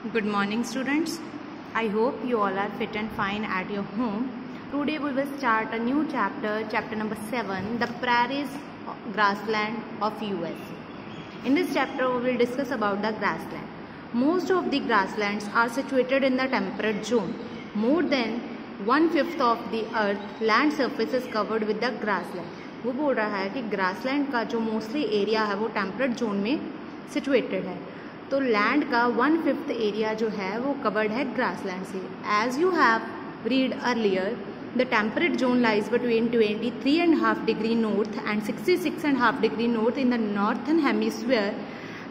Good morning, students. I hope you all are fit and fine at your home. Today we will start a new chapter, chapter number 7, the prairies grassland of US. In this chapter we will discuss about the grassland. Most of the grasslands are situated in the temperate zone. More than 1/5 of the earth land surface is covered with the grassland. वो बोल रहा है कि grassland का जो mostly area है वो temperate zone में सिचुएटेड है, तो लैंड का 1/5 एरिया जो है वो कवर्ड है ग्रासलैंड से. As you have read earlier, the temperate zone lies between 23.5 degree north and 66.5 degree north in the northern hemisphere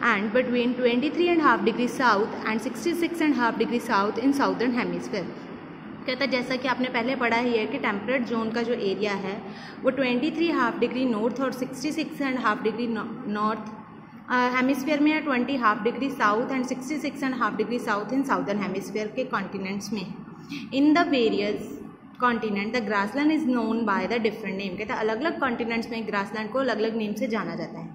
and between 23.5 degree south and 66.5 degree south in southern hemisphere. कहता है जैसा कि आपने पहले पढ़ा ही है कि टेम्परेट जोन का जो एरिया है वो 23.5 डिग्री नॉर्थ और 66.5 डिग्री नॉर्थ हेमिस्फीयर में है, 20.5 degree south and 66.5 degree south in southern hemisphere के कॉन्टिनेंट्स में है. In the various continent the grassland is known by the different name. कहता है अलग अलग कॉन्टिनेंट्स में ग्रासलैंड को अलग अलग नेम से जाना जाता है.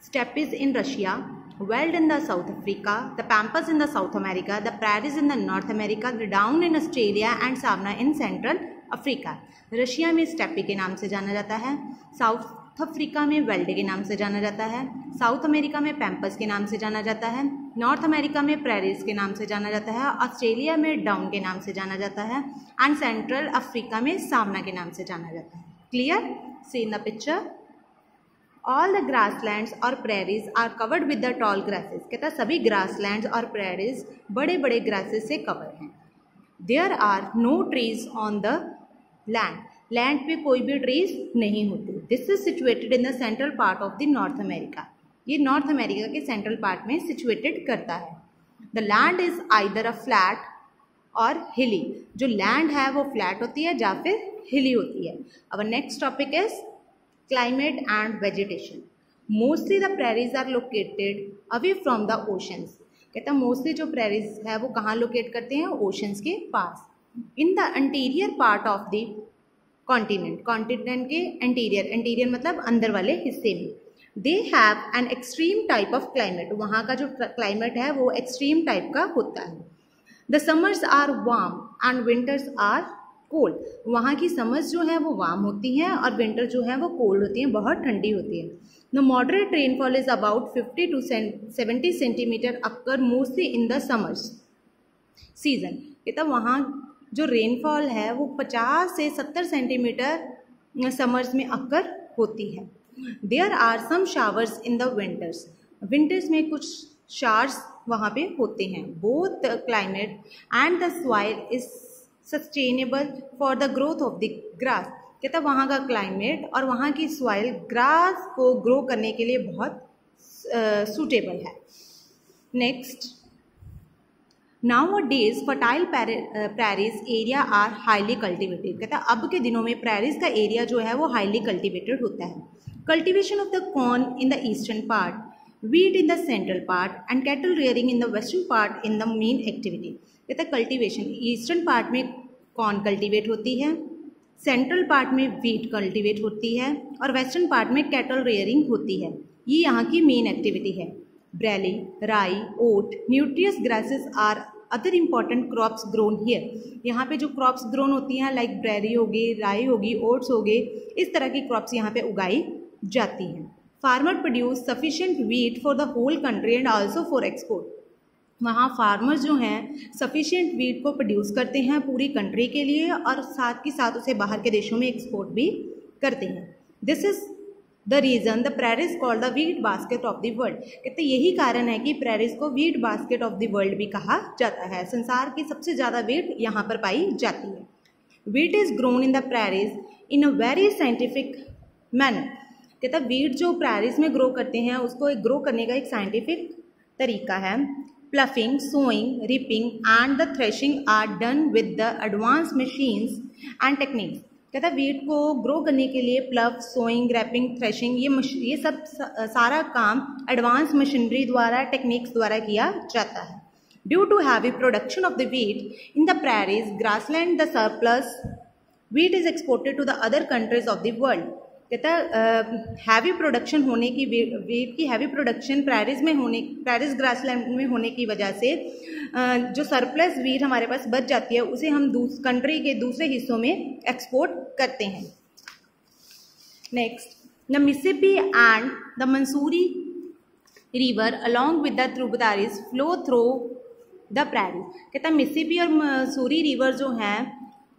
Steps in Russia, Veld in the South Africa, the Pampas in the South America, the prairies in the North America, the Down in Australia and Savannah in Central Africa. Russia में steppe के नाम से जाना जाता है, south Africa में weld के नाम से जाना जाता है, साउथ अमेरिका में पैम्पस के नाम से जाना जाता है, नॉर्थ अमेरिका में प्रेरीज के नाम से जाना जाता है, ऑस्ट्रेलिया में डाउन के नाम से जाना जाता है एंड सेंट्रल अफ्रीका में सावना के नाम से जाना जाता है. Clear? See in the picture. All the grasslands और prairies are covered with the tall grasses. कहता है सभी grasslands और prairies बड़े बड़े grasses से cover हैं. There are no trees on the land. Land पे कोई भी trees नहीं होते. This is situated in the central part of the North America. ये North America के central part में situated करता है. The land is either a flat और hilly. जो land है वो flat होती है या फिर hilly होती है. Our next topic is climate and vegetation. Mostly the prairies are located away from the oceans. कहता है मोस्टली जो prairies है वो कहाँ लोकेट करते हैं? ओशंस के पास. In the anterior part of the continent, continent के anterior मतलब अंदर वाले हिस्से में. They have an extreme type of climate. वहाँ का जो climate है वो extreme type का होता है. The summers are warm and winters are cold. वहाँ की समर्स जो है वो वार्म होती हैं और विंटर जो है वो कोल्ड होती हैं, बहुत ठंडी होती है. The moderate rainfall is about 50 to 70 centimetre occur mostly in the summers season. कहता वहाँ जो रेनफॉल है वो 50 से 70 सेंटीमीटर समर्स में अक्कर होती है. There are some showers in the winters. Winters में कुछ शावर्स वहाँ पे होते हैं. Both the climate and the soil is sustainable for the growth of the grass. कहता वहाँ का क्लाइमेट और वहाँ की सॉइल ग्रास को ग्रो करने के लिए बहुत सूटेबल है. Next, nowadays fertile prairies area are highly cultivated. कहता अब के दिनों में prairies का एरिया जो है वो हाईली कल्टिवेटेड होता है. Cultivation of the corn in the eastern part, wheat in the central part and cattle rearing in the western part in the main activity. कहता है कल्टिवेशन ईस्टर्न पार्ट में corn cultivate होती है, central part में wheat cultivate होती है और western part में कैटल रेयरिंग होती है. ये यहाँ की मेन एक्टिविटी है. Barley, rye, oat, nutritious grasses are other important crops grown here. यहाँ पे जो क्रॉप्स ग्रोन होती हैं लाइक ब्रेरी होगी, राई होगी, ओट्स हो गए, इस तरह की क्रॉप्स यहाँ पे उगाई जाती हैं. Farmer produce sufficient wheat for the whole country and also for export. वहाँ फार्मर्स जो हैं सफिशिएंट व्हीट को प्रोड्यूस करते हैं पूरी कंट्री के लिए और साथ ही साथ उसे बाहर के देशों में एक्सपोर्ट भी करते हैं. This is the reason the prairies called the wheat basket of the world. कहते यही कारण है कि prairies को wheat basket of the world भी कहा जाता है. संसार की सबसे ज़्यादा व्हीट यहाँ पर पाई जाती है. Wheat is grown in the prairies in a very scientific manner. कहता व्हीट जो prairies में ग्रो करते हैं उसको ग्रो करने का एक साइंटिफिक तरीका है. Ploughing, sowing, reaping and the threshing are done with the advance machines and techniques. कहता व्हीट को ग्रो करने के लिए प्लफ, सोइंग, रैपिंग, थ्रेशिंग ये सब सारा काम एडवांस मशीनरी द्वारा, टेक्निक्स द्वारा किया जाता है. Due to heavy production of the wheat in the prairies grassland, the surplus wheat is exported to the other countries of the world. कहता हैवी प्रोडक्शन होने की, वेट की हैवी प्रोडक्शन prairies ग्रासलैंड में होने की वजह से जो सरप्लस वीट हमारे पास बच जाती है उसे हम कंट्री के दूसरे हिस्सों में एक्सपोर्ट करते हैं। Next, the Mississippi and the Missouri river along with the tributaries flow through the prairies. कहता है मिसिसिपी और मंसूरी रिवर जो हैं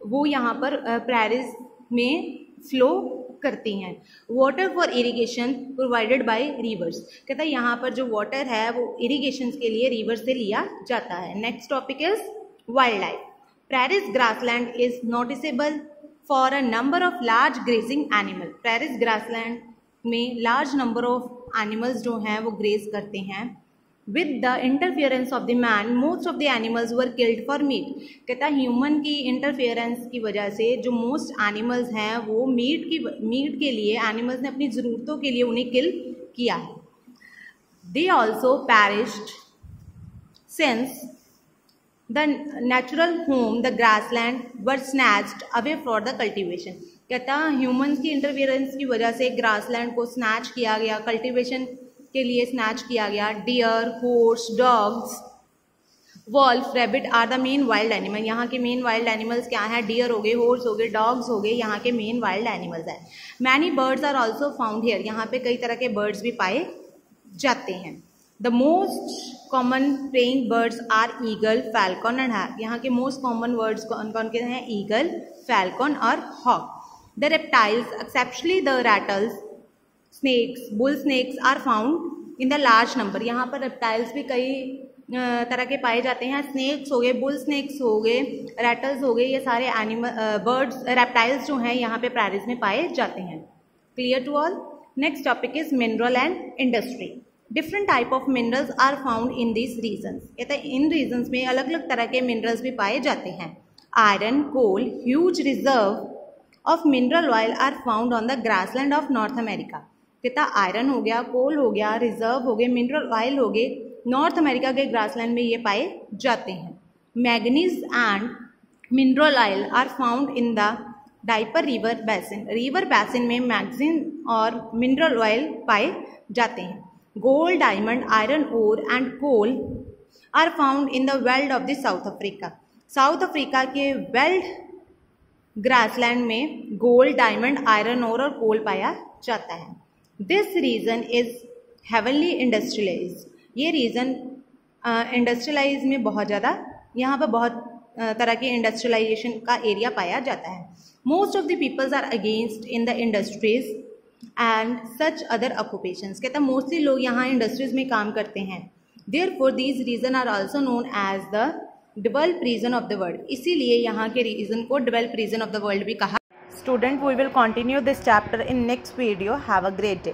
वो यहाँ पर प्रैरीज में फ्लो करती हैं। Water for irrigation provided by reverse. कहता है यहाँ पर जो वाटर है वो इरिगेशन के लिए रिवर से लिया जाता है। Next topic is wild life. Prairies grassland is noticeable for a number of large grazing animal. Prairies grassland में लार्ज नंबर ऑफ एनिमल्स जो हैं वो ग्रेज करते हैं। With the interference of the man most of the animals were killed for meat. कहता है human की interference की वजह से जो मोस्ट एनिमल्स हैं वो मीट के लिए एनिमल्स ने अपनी ज़रूरतों के लिए उन्हें किल किया है। They also perished since the natural home the grassland were snatched away for the cultivation. कहता है ह्यूमन्स की इंटरफियरेंस की वजह से ग्रासलैंड को स्नैच किया गया, कल्टिवेशन के लिए स्नैच किया गया। Deer, horse, dogs, wolf, rabbit are the main wild animal. यहाँ के मेन वाइल्ड एनिमल्स क्या हैं? डियर हो गए, हॉर्स हो गए, डॉग्स हो गए, यहाँ के मेन वाइल्ड एनिमल्स हैं। Many birds are also found here. यहाँ पे कई तरह के बर्ड्स भी पाए जाते हैं। The most common praying birds are eagle, falcon and hawk. यहाँ के मोस्ट कॉमन वर्ड्स कौन कौन के हैं? ईगल, फैल्कन और hawk. The reptiles exceptionally the rattles, snakes, bull snakes are found in the large number. यहाँ पर रेप्टाइल्स भी कई तरह के पाए जाते हैं। स्नेक्स हो गए, बुल स्नेक्स हो गए, रैटल्स हो गए, ये सारे एनिमल बर्ड्स रेप्टाइल्स जो हैं यहाँ पे प्रैरीज में पाए जाते हैं। Clear to all? Next topic is mineral and industry. Different type of minerals are found in this regions. कहते हैं इन रीजन्स में अलग अलग तरह के मिनरल्स भी पाए जाते हैं। Iron, coal, huge reserve of mineral oil are found on the grassland of North America. कहता आयरन हो गया, कोल हो गया, रिजर्व हो गए, मिनरल ऑयल हो गए, नॉर्थ अमेरिका के ग्रासलैंड में ये पाए जाते हैं। Manganese and mineral oil are found in the Dnieper river basin. River basin में मैग्नीज और मिनरल ऑयल पाए जाते हैं। Gold, diamond, iron ore and coal are found in the veld of the South Africa. South Africa के veld grassland में gold, diamond, iron ore और coal पाया जाता है। This region is heavenly industrialize. ये रीजन इंडस्ट्रियलाइज में बहुत ज़्यादा, यहाँ पर बहुत तरह के इंडस्ट्रियलाइजेशन का एरिया पाया जाता है। Most of the peoples are against in the industries and such other occupations. कहता है मोस्टली लोग यहाँ इंडस्ट्रीज में काम करते हैं। Therefore these region are also known as the developed region of the world. इसीलिए यहाँ के रीजन को developed region of the world भी कहा। Student, we will continue this chapter in next video. Have a great day.